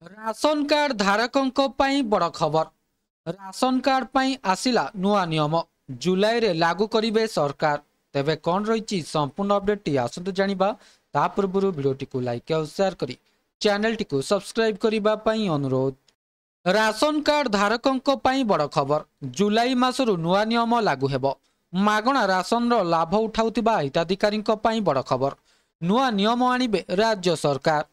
Ration card धारकों पाई बड़ खबर। राशन कार्ड पाई आसिला नुआ नियम जुलाई रे लागू करिवे सरकार। तेबे कौन रही संपूर्ण अपडेट टी आसतु जानिबा। ता पूर्व वीडियोटी को लाइक और शेयर करी चैनल टी को सब्सक्राइब करिबा पाई अनुरोध। राशन कार्ड धारकों पाई बड़ खबर। जुलाई मासरु नुआ नियम लागू हेबो। मागणा राशन रो लाभ उठाउतिबा हिताधिकारी पाई बड़ खबर। नुआ नियम आनिबे राज्य सरकार।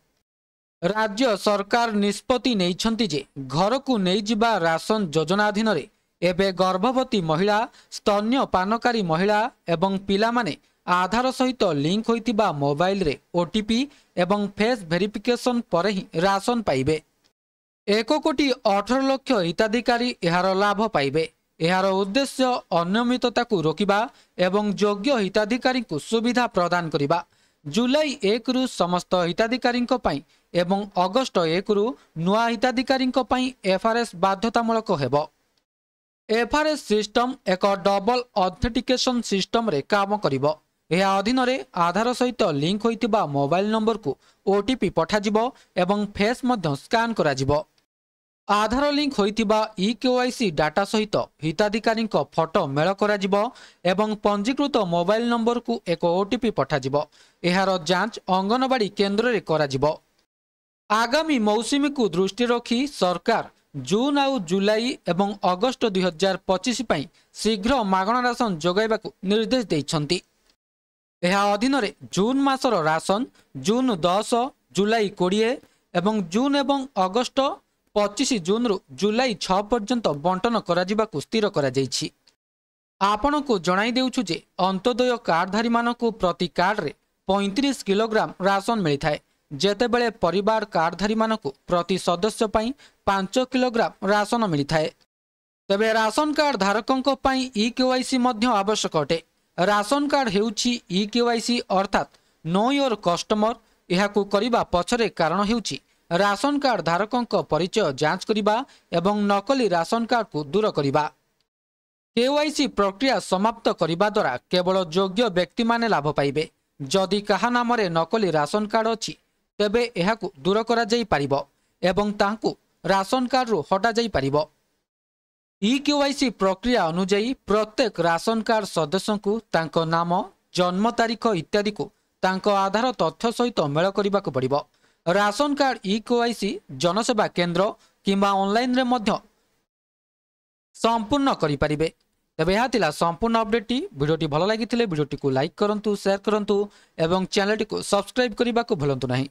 राज्य सरकार निष्पत्ति नेइछंती जे घर को नहीं जिबा राशन योजना अधीन रे एबे गर्भवती महिला, स्तन्य पानकारी महिला एवं पिला माने आधार सहित लिंक होइतिबा मोबाइल रे ओटीपी एवं फेस वेरिफिकेशन पर ही राशन पाइबे। 1,18,00,000 हिताधिकारी एहार लाभ पाइबे। एहार उद्देश्य अनियमितता को रोकिबा एवं योग्य हिताधिकारी को सुविधा प्रदान करिबा। जुलाई 1 रु समस्त हिताधिकारी एवं अगस्ट 1 रु नुआ हिताधिकारी एफआरएस बाध्यतामूलक हेबो। एफआरएस सिस्टम एक डबल ऑथेंटिकेशन सिस्टम रे काम करिबो। एहा अधीन रे आधार सहित लिंक होइतिबा मोबाइल नंबर को ओटीपी पठाजिबो एवं फेस मध्य स्कैन कराजिबो। आधार लिंक होइतिबा ईकेवाईसी डाटा सहित हिताधिकारी फोटो मेल कराजिबो एवं पंजीकृत मोबाइल नंबर को एक ओटीपी पठाजिबो। एहार जांच अंगनवाड़ी केन्द्र रे कराजिबो। आगामी मौसुमी को दृष्टि रखी सरकार जून आउ जुलाई एवं अगस्ट 2025 पई शीघ्र मागणा राशन जोगाइबाकू निर्देश दैछंती। एहा अधीन रे जून मासर राशन जून 10, जुलाई 20 एवं जून एवं अगस्ट 25 जून रु जुलाई 6 पर्यंत बंटन कराजिबाकू स्थिर करा जायछि। आपण को जणाई देउछु जे अंत्योदय कार्डधारी मानकू प्रति कार्ड रे 35 किलोग्राम राशन मिलिथाय, जेतेबेले परिवार कार्डधारी मानकू प्रति सदस्य पई 5 किलोग्राम राशन मिलिथाय। तेबे राशन कार्ड धारकों पई ईकेवाईसी मध्य आवश्यक अटे। राशन कार्ड हेउछि ईकेवाईसी अर्थात नो योर कस्टमर। एहाकू करिबा पछरे कारण हेउछि राशन कार्ड धारकों परिचय जांच करिबा एवं नकली राशन कार्ड को दूर करिबा। केवाईसी प्रक्रिया समाप्त करिबा द्वारा केवल योग्य व्यक्ति माने लाभ पाइबे। जदि कहा नाम रे नकली राशन कार्ड अछि तेबे एहाकू दूर करा जाई पारिबो एवं तांकू राशन कार्ड रु हटा जाई पारिबो। ईकेवाईसी प्रक्रिया अनुଯାयी प्रत्येक राशन कार्ड सदस्य को तांको नाम, जन्म तारीख इत्यादि को तांको आधार तथ्य सहित मेल करिबाकू पड़िबो। राशन कार्ड ईकेवाईसी जनसेवा केंद्र किंबा ऑनलाइन रे मध्य संपूर्ण करि परिबे। तबे यह थिला संपूर्ण अपडेट। वीडियोटी भल लागिथिले वीडियोटी को लाइक करंतु, शेयर करंतु एवं चैनल टी को सब्सक्राइब करने को भूलंतु नहीं।